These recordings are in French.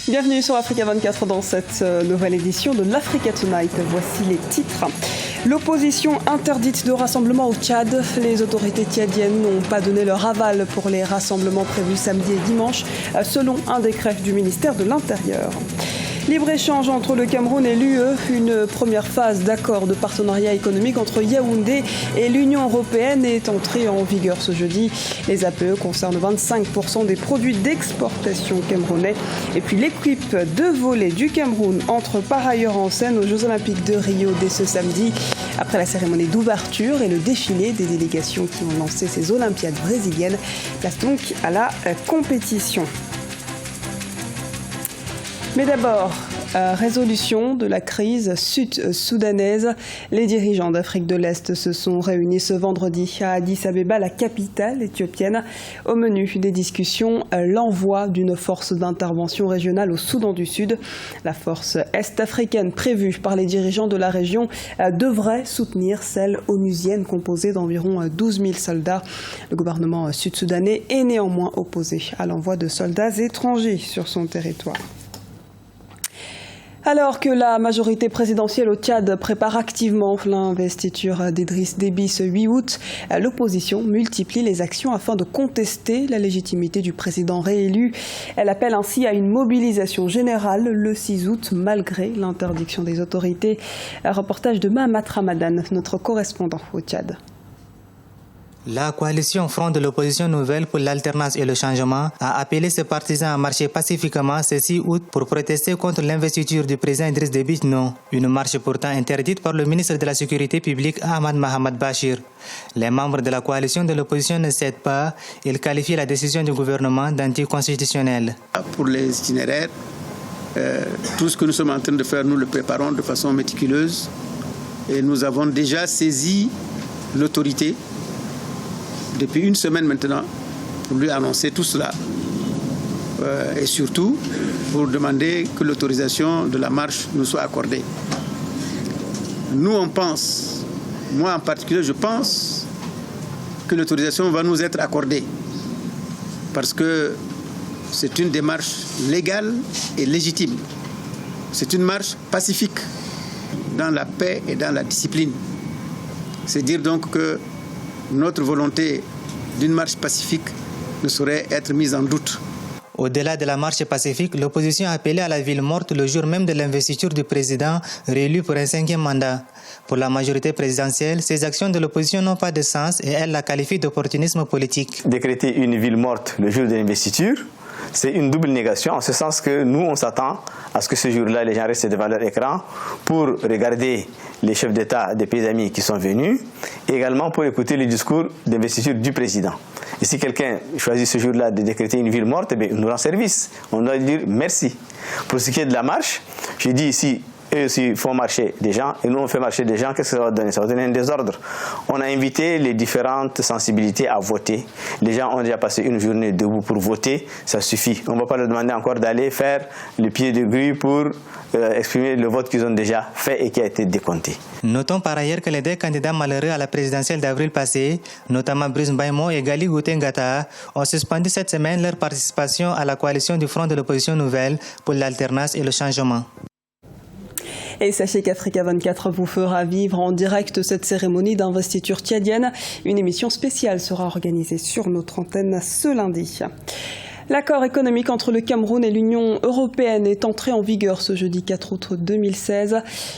Bienvenue sur Africa 24 dans cette nouvelle édition de l'Africa Tonight. Voici les titres. L'opposition interdite de rassemblement au Tchad. Les autorités tchadiennes n'ont pas donné leur aval pour les rassemblements prévus samedi et dimanche, selon un décret du ministère de l'Intérieur. Libre-échange entre le Cameroun et l'UE, une première phase d'accord de partenariat économique entre Yaoundé et l'Union européenne est entrée en vigueur ce jeudi. Les APE concernent 25% des produits d'exportation camerounais. Et puis l'équipe de volley du Cameroun entre par ailleurs en scène aux Jeux Olympiques de Rio dès ce samedi. Après la cérémonie d'ouverture et le défilé des délégations qui ont lancé ces Olympiades brésiliennes, place donc à la compétition. Mais d'abord, résolution de la crise sud-soudanaise. Les dirigeants d'Afrique de l'Est se sont réunis ce vendredi à Addis Abeba, la capitale éthiopienne. Au menu des discussions, l'envoi d'une force d'intervention régionale au Soudan du Sud. La force est-africaine prévue par les dirigeants de la région devrait soutenir celle onusienne composée d'environ 12 000 soldats. Le gouvernement sud-soudanais est néanmoins opposé à l'envoi de soldats étrangers sur son territoire. Alors que la majorité présidentielle au Tchad prépare activement l'investiture d'Idriss Déby ce 8 août, l'opposition multiplie les actions afin de contester la légitimité du président réélu. Elle appelle ainsi à une mobilisation générale le 6 août malgré l'interdiction des autorités. Un reportage de Mahamat Ramadan, notre correspondant au Tchad. La coalition Front de l'opposition nouvelle pour l'alternance et le changement a appelé ses partisans à marcher pacifiquement ce 6 août pour protester contre l'investiture du président Idriss Déby. Non, une marche pourtant interdite par le ministre de la Sécurité publique Ahmad Mohamed Bachir. Les membres de la coalition de l'opposition ne cèdent pas. Ils qualifient la décision du gouvernement d'anticonstitutionnelle. Pour les itinéraires, tout ce que nous sommes en train de faire, nous le préparons de façon méticuleuse et nous avons déjà saisi l'autorité depuis une semaine maintenant, pour lui annoncer tout cela. Et surtout, pour demander que l'autorisation de la marche nous soit accordée. Nous, on pense, moi en particulier, je pense que l'autorisation va nous être accordée. Parce que c'est une démarche légale et légitime. C'est une marche pacifique, dans la paix et dans la discipline. C'est dire donc que notre volonté d'une marche pacifique ne saurait être mise en doute. Au-delà de la marche pacifique, l'opposition a appelé à la ville morte le jour même de l'investiture du président réélu pour un 5e mandat. Pour la majorité présidentielle, ces actions de l'opposition n'ont pas de sens et elle la qualifie d'opportunisme politique. Décréter une ville morte le jour de l'investiture, c'est une double négation, en ce sens que nous, on s'attend à ce que ce jour-là, les gens restent devant leur écran pour regarder les chefs d'État des pays amis qui sont venus, et également pour écouter le discours d'investiture du président. Et si quelqu'un choisit ce jour-là de décréter une ville morte, il nous rend service. On doit dire merci. Pour ce qui est de la marche, je dis ici, eux aussi font marcher des gens, et nous on fait marcher des gens, qu'est-ce que ça va donner? Ça va donner un désordre. On a invité les différentes sensibilités à voter. Les gens ont déjà passé une journée debout pour voter, ça suffit. On ne va pas leur demander encore d'aller faire le pied de grue pour exprimer le vote qu'ils ont déjà fait et qui a été décompté. Notons par ailleurs que les deux candidats malheureux à la présidentielle d'avril passé, notamment Brice Mbaïmo et Gali Goutengata, ont suspendu cette semaine leur participation à la coalition du Front de l'opposition nouvelle pour l'alternance et le changement. Et sachez qu'Africa 24 vous fera vivre en direct cette cérémonie d'investiture tchadienne. Une émission spéciale sera organisée sur notre antenne ce lundi. L'accord économique entre le Cameroun et l'Union européenne est entré en vigueur ce jeudi 4 août 2016.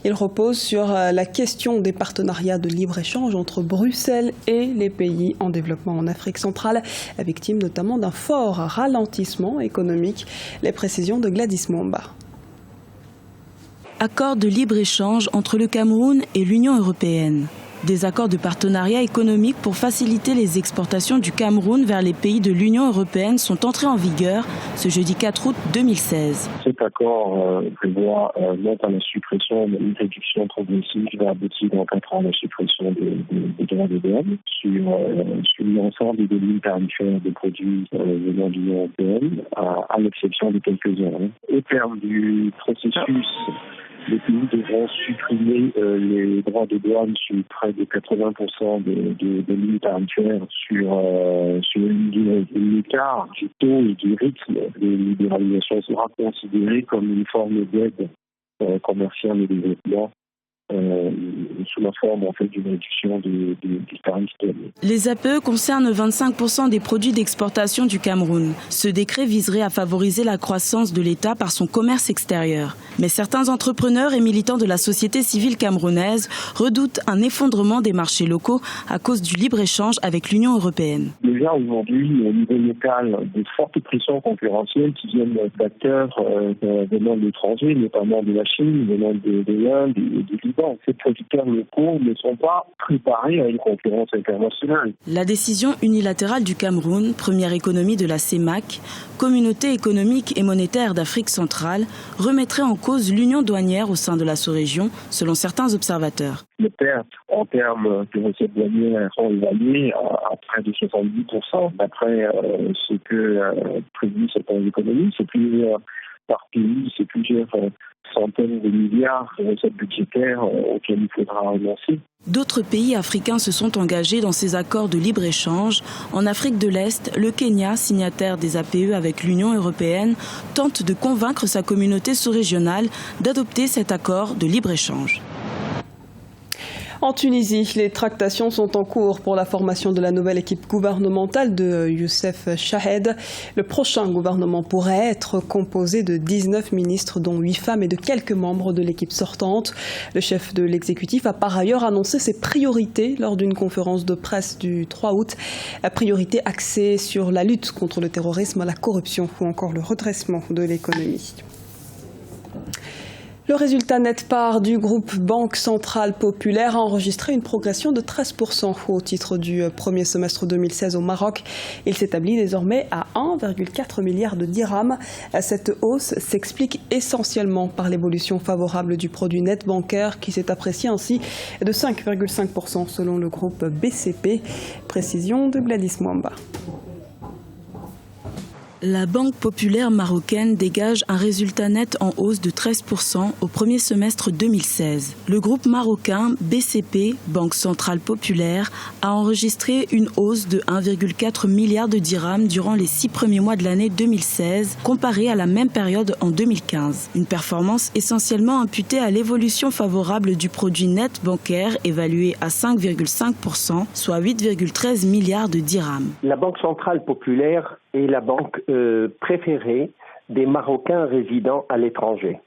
Il repose sur la question des partenariats de libre-échange entre Bruxelles et les pays en développement en Afrique centrale, victimes notamment d'un fort ralentissement économique. Les précisions de Gladys Momba. Accord de libre-échange entre le Cameroun et l'Union européenne. Des accords de partenariat économique pour faciliter les exportations du Cameroun vers les pays de l'Union européenne sont entrés en vigueur ce jeudi 4 août 2016. Cet accord prévoit non pas la suppression, mais une réduction progressive qui va aboutir dans 4 ans à la suppression des droits de douane sur l'ensemble des lignes tarifaires de produits venant de l'Union européenne, à l'exception de quelques-uns. Au terme du processus les pays devront supprimer les droits de douane sur près de 80% de lignes tarifaires sur l'écart du taux et du rythme de libéralisation sera considéré comme une forme d'aide commerciale et développement sous la forme d'une réduction du tarif. Les APE concernent 25% des produits d'exportation du Cameroun. Ce décret viserait à favoriser la croissance de l'État par son commerce extérieur. Mais certains entrepreneurs et militants de la société civile camerounaise redoutent un effondrement des marchés locaux à cause du libre-échange avec l'Union européenne. Déjà aujourd'hui, au niveau local, de fortes pressions concurrentielles qui viennent d'acteurs venant de l'étranger, notamment de la Chine, venant de l'Inde et du Liban. Ces producteurs locaux ne sont pas préparés à une concurrence internationale. La décision unilatérale du Cameroun, première économie de la CEMAC, Communauté économique et monétaire d'Afrique centrale, remettrait en cause l'union douanière au sein de la sous-région, selon certains observateurs. Les pertes en termes de recettes douanières sont évaluées à près de 70%, d'après ce que prédit certaines économies. C'est plusieurs par pays, c'est plusieurs centaines de milliards de recettes budgétaires auxquelles il faudra renoncer. D'autres pays africains se sont engagés dans ces accords de libre-échange. En Afrique de l'Est, le Kenya, signataire des APE avec l'Union européenne, tente de convaincre sa communauté sous-régionale d'adopter cet accord de libre-échange. En Tunisie, les tractations sont en cours pour la formation de la nouvelle équipe gouvernementale de Youssef Chahed. Le prochain gouvernement pourrait être composé de 19 ministres, dont 8 femmes et de quelques membres de l'équipe sortante. Le chef de l'exécutif a par ailleurs annoncé ses priorités lors d'une conférence de presse du 3 août. Priorité axée sur la lutte contre le terrorisme, la corruption ou encore le redressement de l'économie. Le résultat net part du groupe Banque Centrale Populaire a enregistré une progression de 13% au titre du premier semestre 2016 au Maroc. Il s'établit désormais à 1,4 milliard de dirhams. Cette hausse s'explique essentiellement par l'évolution favorable du produit net bancaire qui s'est apprécié ainsi de 5,5% selon le groupe BCP. Précision de Gladys Mwamba. La Banque populaire marocaine dégage un résultat net en hausse de 13% au premier semestre 2016. Le groupe marocain BCP, Banque centrale populaire, a enregistré une hausse de 1,4 milliard de dirhams durant les 6 premiers mois de l'année 2016, comparée à la même période en 2015. Une performance essentiellement imputée à l'évolution favorable du produit net bancaire évalué à 5,5%, soit 8,13 milliards de dirhams. La Banque centrale populaire est la banque préférée des Marocains résidant à l'étranger,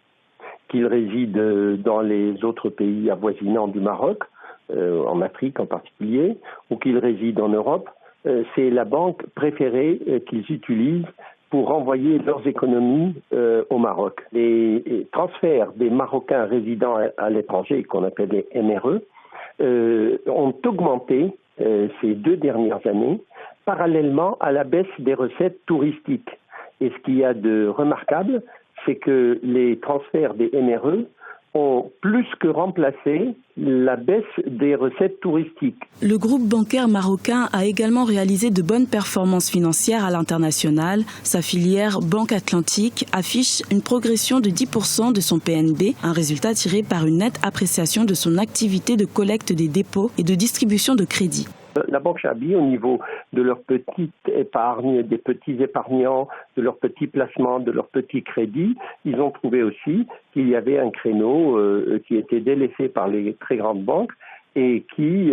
qu'ils résident dans les autres pays avoisinants du Maroc, en Afrique en particulier, ou qu'ils résident en Europe. C'est la banque préférée qu'ils utilisent pour renvoyer leurs économies au Maroc. Les transferts des Marocains résidant à l'étranger, qu'on appelle les MRE, ont augmenté ces 2 dernières années, parallèlement à la baisse des recettes touristiques. Et ce qu'il y a de remarquable, c'est que les transferts des MRE ont plus que remplacé la baisse des recettes touristiques. Le groupe bancaire marocain a également réalisé de bonnes performances financières à l'international. Sa filière Banque Atlantique affiche une progression de 10% de son PNB, un résultat tiré par une nette appréciation de son activité de collecte des dépôts et de distribution de crédits. La Banque Chabi, au niveau de leur petite épargne, des petits épargnants, de leurs petits placements, de leurs petits crédits, ils ont trouvé aussi qu'il y avait un créneau qui était délaissé par les très grandes banques et qui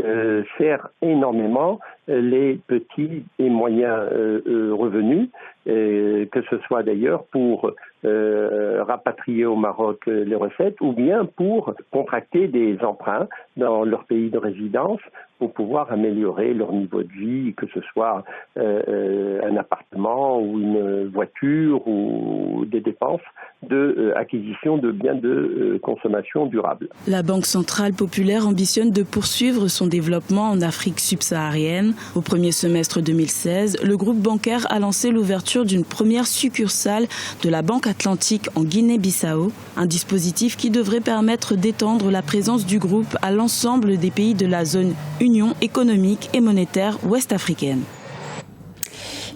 sert énormément les petits et moyens revenus, que ce soit d'ailleurs pour rapatrier au Maroc les recettes ou bien pour contracter des emprunts dans leur pays de résidence pour pouvoir améliorer leur niveau de vie, que ce soit un appartement ou une voiture ou des dépenses d'acquisition de biens de consommation durable. La Banque centrale populaire ambitionne de poursuivre son développement en Afrique subsaharienne. Au premier semestre 2016, le groupe bancaire a lancé l'ouverture d'une première succursale de la Banque Atlantique en Guinée-Bissau, un dispositif qui devrait permettre d'étendre la présence du groupe à l'ensemble des pays de la zone Union économique et monétaire ouest-africaine.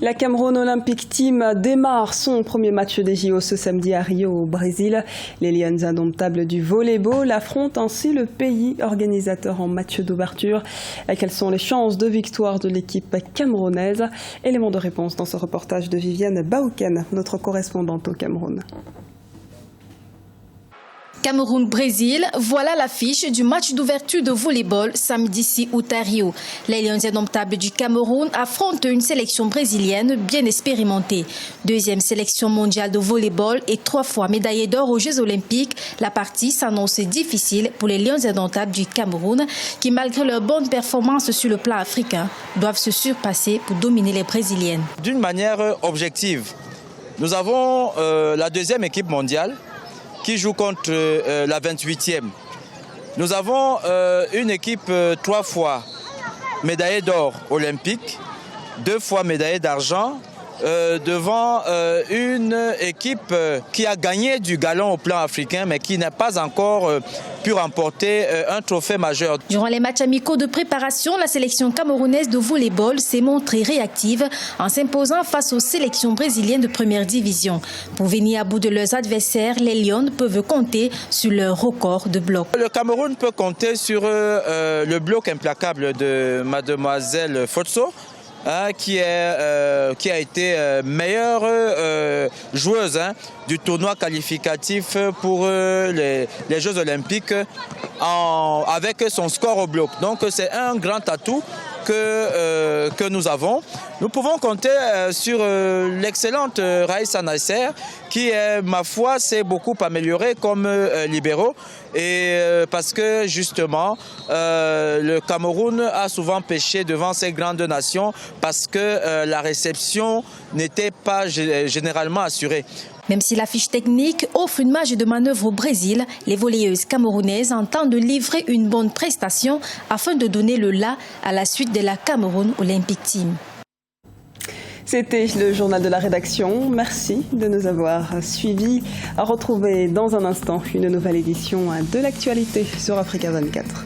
La Cameroun Olympic Team démarre son premier match des JO ce samedi à Rio au Brésil. Les Lions indomptables du volleyball affrontent ainsi le pays organisateur en match d'ouverture. Quelles sont les chances de victoire de l'équipe camerounaise? Élément de réponse dans ce reportage de Viviane Baouken, notre correspondante au Cameroun. Cameroun-Brésil, voilà l'affiche du match d'ouverture de volleyball samedi 6 août à Rio. Les Lions indomptables du Cameroun affrontent une sélection brésilienne bien expérimentée. Deuxième sélection mondiale de volleyball et 3 fois médaillée d'or aux Jeux Olympiques, la partie s'annonce difficile pour les Lions indomptables du Cameroun qui, malgré leur bonne performance sur le plan africain, doivent se surpasser pour dominer les Brésiliennes. D'une manière objective, nous avons la deuxième équipe mondiale qui joue contre la 28e. Nous avons une équipe 3 fois médaillée d'or olympique, 2 fois médaillée d'argent, devant une équipe qui a gagné du galon au plan africain, mais qui n'a pas encore pu remporter un trophée majeur. Durant les matchs amicaux de préparation, la sélection camerounaise de volleyball s'est montrée réactive en s'imposant face aux sélections brésiliennes de première division. Pour venir à bout de leurs adversaires, les Lions peuvent compter sur leur record de bloc. Le Cameroun peut compter sur le bloc implacable de mademoiselle Fotso, qui a été meilleure joueuse du tournoi qualificatif pour les Jeux Olympiques avec son score au bloc. Donc c'est un grand atout que nous avons. Nous pouvons compter sur l'excellente Raïssa Nasser qui, ma foi, s'est beaucoup améliorée comme libéraux. Et parce que justement, le Cameroun a souvent péché devant ces grandes nations parce que la réception n'était pas généralement assurée. Même si la fiche technique offre une marge de manœuvre au Brésil, les volleyeuses camerounaises entendent livrer une bonne prestation afin de donner le la à la suite de la Cameroun Olympic Team. C'était le journal de la rédaction. Merci de nous avoir suivis. À retrouver dans un instant une nouvelle édition de l'actualité sur Africa 24.